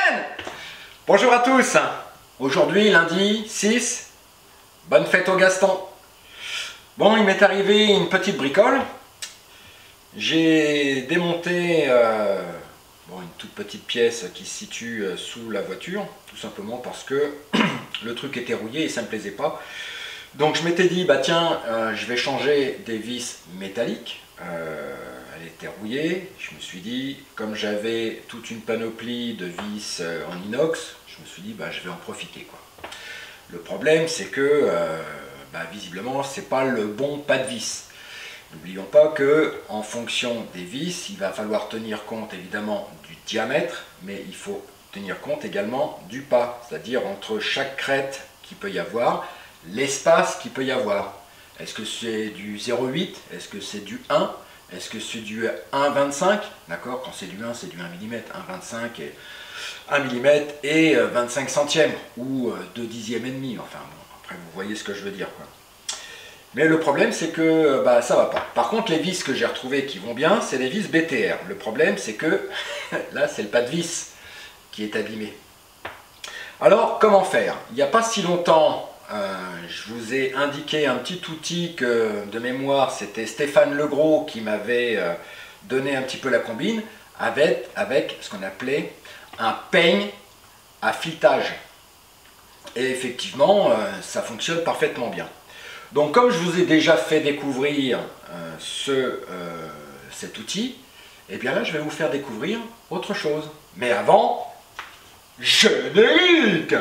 chaîne. Bonjour à tous. Aujourd'hui, lundi 6, bonne fête au Gaston. Bon, il m'est arrivé une petite bricole. J'ai démonté une toute petite pièce qui se situe sous la voiture, tout simplement parce que le truc était rouillé et ça ne me plaisait pas. Donc je m'étais dit, bah tiens, je vais changer des vis métalliques. Elle était rouillée. Je me suis dit, comme j'avais toute une panoplie de vis en inox, je me suis dit, bah, je vais en profiter, quoi. Le problème, c'est que visiblement, c'est pas le bon pas de vis. N'oublions pas que, en fonction des vis, il va falloir tenir compte évidemment du diamètre, mais il faut tenir compte également du pas, c'est-à-dire entre chaque crête qu'il peut y avoir, l'espace qu'il peut y avoir. Est-ce que c'est du 0,8? Est-ce que c'est du 1? Est-ce que c'est du 1,25? D'accord, quand c'est du 1, c'est du 1 mm, 1,25 et 1 mm et 25 centièmes, ou 2 dixièmes et demi, enfin bon, après vous voyez ce que je veux dire, quoi. Mais le problème, c'est que ça va pas. Par contre, les vis que j'ai retrouvées qui vont bien, c'est les vis BTR. Le problème, c'est que là, c'est le pas de vis qui est abîmé. Alors, comment faire? Il n'y a pas si longtemps, je vous ai indiqué un petit outil que, de mémoire, c'était Stéphane Legros qui m'avait donné un petit peu la combine, avec ce qu'on appelait un peigne à filetage. Et effectivement, ça fonctionne parfaitement bien. Donc comme je vous ai déjà fait découvrir cet outil, et bien là je vais vous faire découvrir autre chose. Mais avant, générique!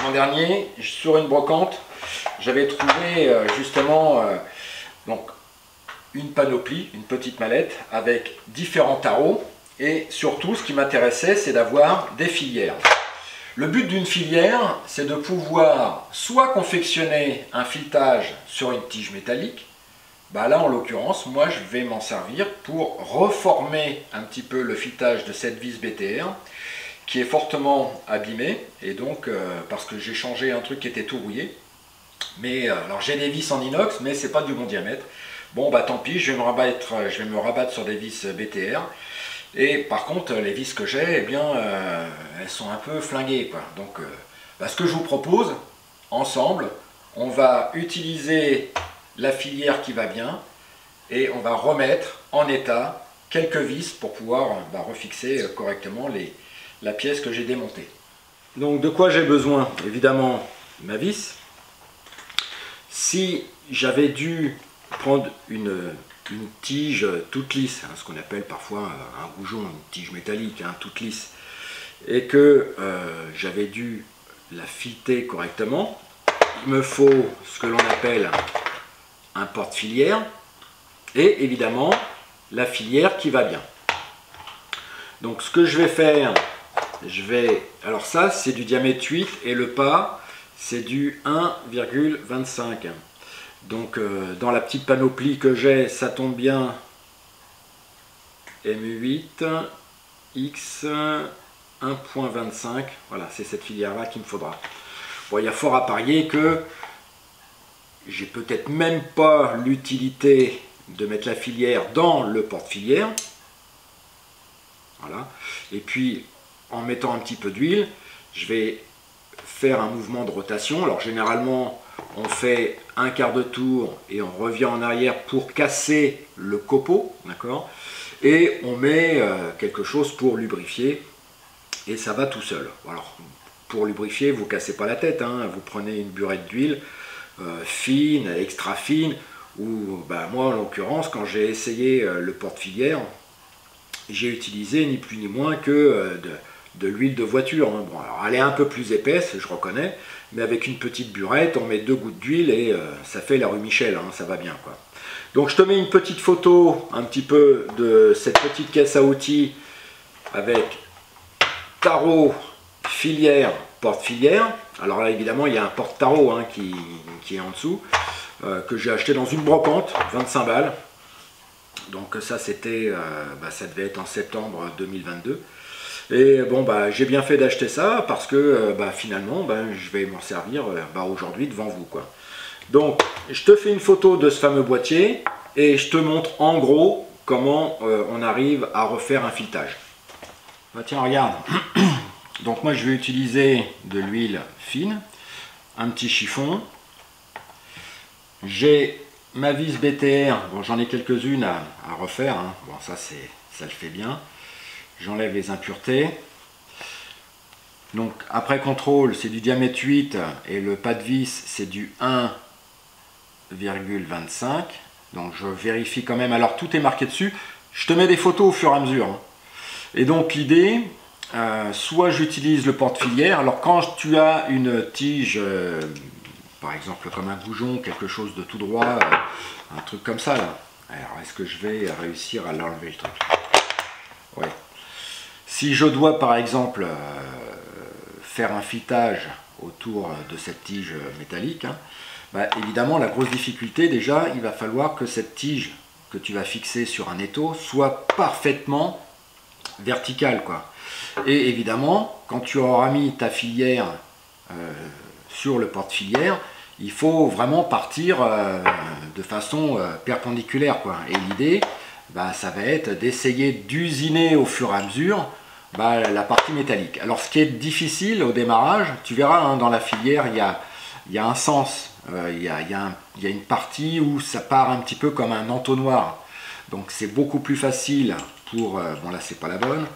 L'an dernier, sur une brocante, j'avais trouvé justement une panoplie, une petite mallette avec différents tarots, et surtout ce qui m'intéressait, c'est d'avoir des filières. Le but d'une filière, c'est de pouvoir soit confectionner un filetage sur une tige métallique, là en l'occurrence, moi je vais m'en servir pour reformer un petit peu le filetage de cette vis BTR, qui est fortement abîmé, et donc parce que j'ai changé un truc qui était tout rouillé. Mais alors j'ai des vis en inox, mais c'est pas du bon diamètre. Bon tant pis, je vais me rabattre sur des vis BTR. Et par contre les vis que j'ai, eh bien elles sont un peu flinguées, quoi. Donc ce que je vous propose, ensemble, on va utiliser la filière qui va bien et on va remettre en état quelques vis pour pouvoir refixer correctement la pièce que j'ai démontée. Donc de quoi j'ai besoin? Évidemment ma vis. Si j'avais dû prendre une tige toute lisse, ce qu'on appelle parfois un goujon, une tige métallique toute lisse, et que j'avais dû la fileter correctement, il me faut ce que l'on appelle un porte-filière et évidemment la filière qui va bien. Donc ce que je vais faire, alors ça c'est du diamètre 8 et le pas c'est du 1,25. Donc dans la petite panoplie que j'ai, ça tombe bien, M8 X 1,25, voilà, c'est cette filière là qu'il me faudra. Bon, il y a fort à parier que j'ai peut-être même pas l'utilité de mettre la filière dans le porte-filière. Voilà. Et puis en mettant un petit peu d'huile, je vais faire un mouvement de rotation. Alors généralement on fait un quart de tour et on revient en arrière pour casser le copeau, d'accord, et on met quelque chose pour lubrifier et ça va tout seul. Alors pour lubrifier, vous ne cassez pas la tête, vous prenez une burette d'huile fine, extra fine, ou moi en l'occurrence quand j'ai essayé le porte-filière, j'ai utilisé ni plus ni moins que de l'huile de voiture. Bon, alors elle est un peu plus épaisse, je reconnais, mais avec une petite burette, on met 2 gouttes d'huile et ça fait la rue Michel, ça va bien, quoi. Donc je te mets une petite photo un petit peu de cette petite caisse à outils avec tarot, filière, porte-filière. Alors là évidemment il y a un porte-tarot hein, qui est en dessous, que j'ai acheté dans une brocante, 25 balles. Donc ça c'était, ça devait être en septembre 2022. Et bon j'ai bien fait d'acheter ça parce que finalement je vais m'en servir aujourd'hui devant vous quoi. Donc je te fais une photo de ce fameux boîtier et je te montre en gros comment on arrive à refaire un filetage. Tiens regarde, donc moi je vais utiliser de l'huile fine, un petit chiffon, j'ai ma vis BTR, bon j'en ai quelques-unes à refaire, hein. Bon ça le fait bien, j'enlève les impuretés. Donc après contrôle c'est du diamètre 8 et le pas de vis c'est du 1,25, donc je vérifie quand même, alors tout est marqué dessus, je te mets des photos au fur et à mesure, hein. Et donc l'idée, soit j'utilise le porte-filière, alors quand tu as une tige, par exemple comme un goujon, quelque chose de tout droit, un truc comme ça là, alors est-ce que je vais réussir à l'enlever le truc? Ouais. Si je dois par exemple faire un filetage autour de cette tige métallique, hein, évidemment la grosse difficulté déjà, il va falloir que cette tige que tu vas fixer sur un étau soit parfaitement verticale quoi. Et évidemment quand tu auras mis ta filière sur le porte-filière, il faut vraiment partir de façon perpendiculaire quoi. Et l'idée ça va être d'essayer d'usiner au fur et à mesure la partie métallique. Alors ce qui est difficile au démarrage, tu verras hein, dans la filière il y a un sens, il y a une partie où ça part un petit peu comme un entonnoir, donc c'est beaucoup plus facile pour, bon là c'est pas la bonne,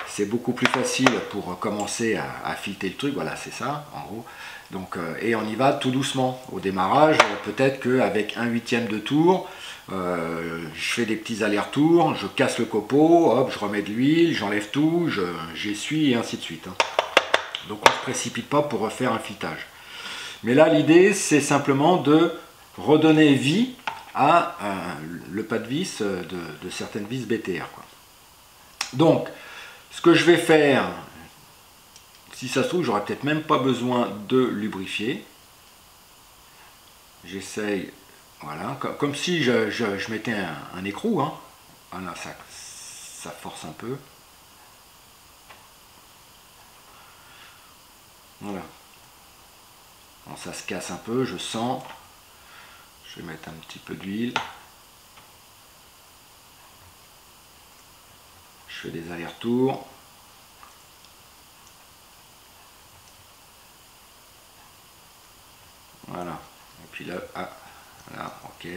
c'est beaucoup plus facile pour commencer à fileter le truc, voilà c'est ça en gros. Donc, et on y va tout doucement au démarrage, peut-être qu'avec 1/8 de tour, je fais des petits allers-retours, je casse le copeau, hop, je remets de l'huile, j'enlève tout, j'essuie et ainsi de suite, hein. Donc on ne se précipite pas pour refaire un filetage. Mais là l'idée c'est simplement de redonner vie à le pas de vis de certaines vis BTR quoi. Donc ce que je vais faire, si ça se trouve j'aurais peut-être même pas besoin de lubrifier, j'essaye, voilà, comme si je mettais un écrou, hein. Voilà, ça force un peu, voilà. Bon, ça se casse un peu, je sens, je vais mettre un petit peu d'huile, je fais des allers-retours. Voilà, et puis là, voilà, ok,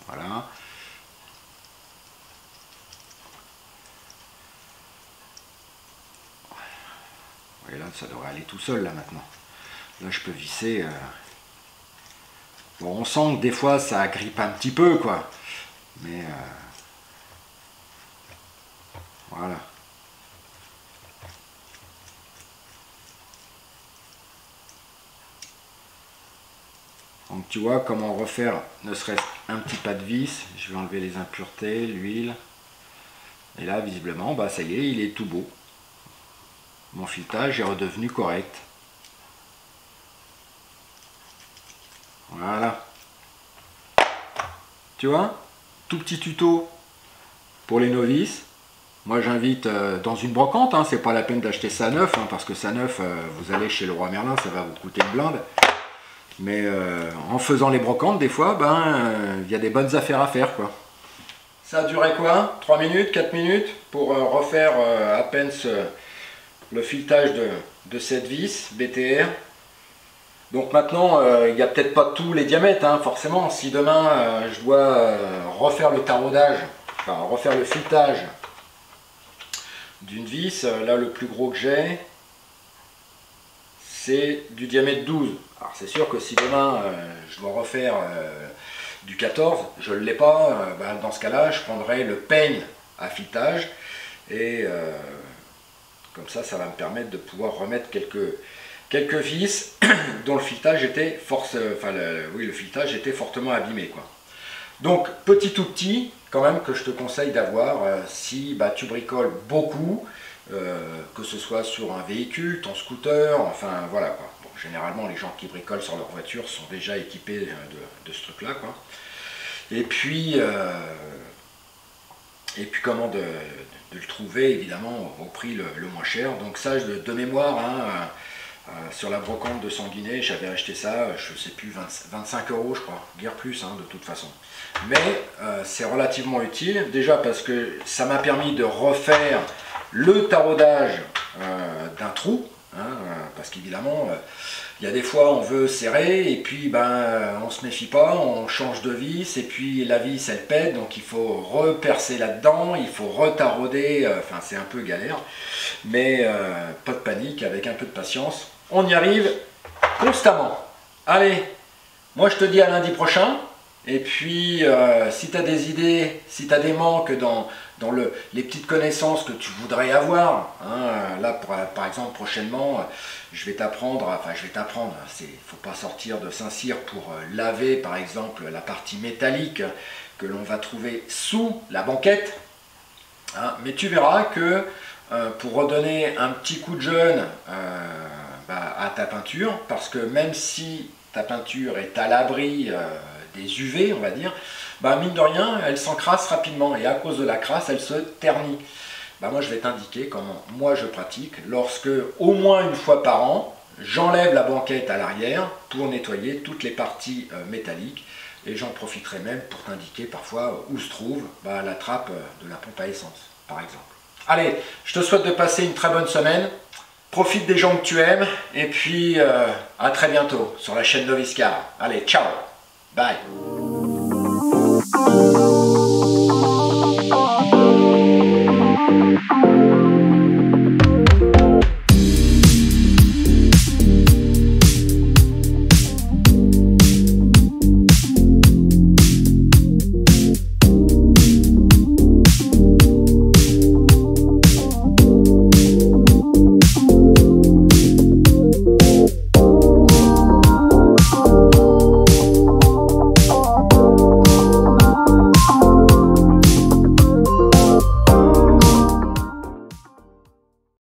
voilà. Et là, ça devrait aller tout seul, là, maintenant. Là, je peux visser. Bon, on sent que des fois, ça agrippe un petit peu, quoi. Mais, voilà. Donc tu vois comment refaire ne serait-ce un petit pas de vis. Je vais enlever les impuretés, l'huile. Et là visiblement ça y est, il est tout beau. Mon filetage est redevenu correct. Voilà. Tu vois, tout petit tuto pour les novices. Moi j'invite dans une brocante, hein, c'est pas la peine d'acheter ça neuf, hein, parce que ça neuf, vous allez chez le Roi Merlin, ça va vous coûter une blinde. Mais en faisant les brocantes, des fois, il y a des bonnes affaires à faire, quoi. Ça a duré quoi? 3 minutes, 4 minutes pour refaire à peine le filetage de cette vis BTR. Donc maintenant, il n'y a peut-être pas tous les diamètres, hein, forcément. Si demain, je dois refaire le taraudage, enfin refaire le filetage d'une vis, là le plus gros que j'ai, c'est du diamètre 12. Alors c'est sûr que si demain je dois refaire du 14, je ne l'ai pas, dans ce cas-là je prendrai le peigne à filetage et comme ça va me permettre de pouvoir remettre quelques vis dont le filetage était le filetage était fortement abîmé, quoi. Donc petit ou petit, quand même, que je te conseille d'avoir si tu bricoles beaucoup, que ce soit sur un véhicule, ton scooter, enfin voilà quoi. Bon, généralement les gens qui bricolent sur leur voiture sont déjà équipés de ce truc là quoi. Et puis comment de le trouver évidemment au prix le moins cher. Donc ça de mémoire, hein, sur la brocante de Sanguinet, j'avais acheté ça, je sais plus, 25 € je crois, guère plus hein, de toute façon. Mais c'est relativement utile, déjà parce que ça m'a permis de refaire le taraudage d'un trou, hein, parce qu'évidemment, il y a des fois on veut serrer et puis on se méfie pas, on change de vis et puis la vis elle pète, donc il faut repercer là-dedans, il faut retarauder, enfin c'est un peu galère, mais pas de panique, avec un peu de patience, on y arrive constamment. Allez, moi je te dis à lundi prochain. Et puis, si tu as des idées, si tu as des manques dans les petites connaissances que tu voudrais avoir, hein, là par exemple prochainement, je vais t'apprendre, il ne faut pas sortir de Saint-Cyr pour laver par exemple la partie métallique que l'on va trouver sous la banquette. Hein, mais tu verras que pour redonner un petit coup de jeune à ta peinture, parce que même si ta peinture est à l'abri des UV, on va dire, mine de rien, elle s'encrasse rapidement et à cause de la crasse, elle se ternit. Moi, je vais t'indiquer comment moi je pratique lorsque, au moins une fois par an, j'enlève la banquette à l'arrière pour nettoyer toutes les parties métalliques et j'en profiterai même pour t'indiquer parfois où se trouve la trappe de la pompe à essence, par exemple. Allez, je te souhaite de passer une très bonne semaine. Profite des gens que tu aimes et puis à très bientôt sur la chaîne Novice Car. Allez, ciao, bye.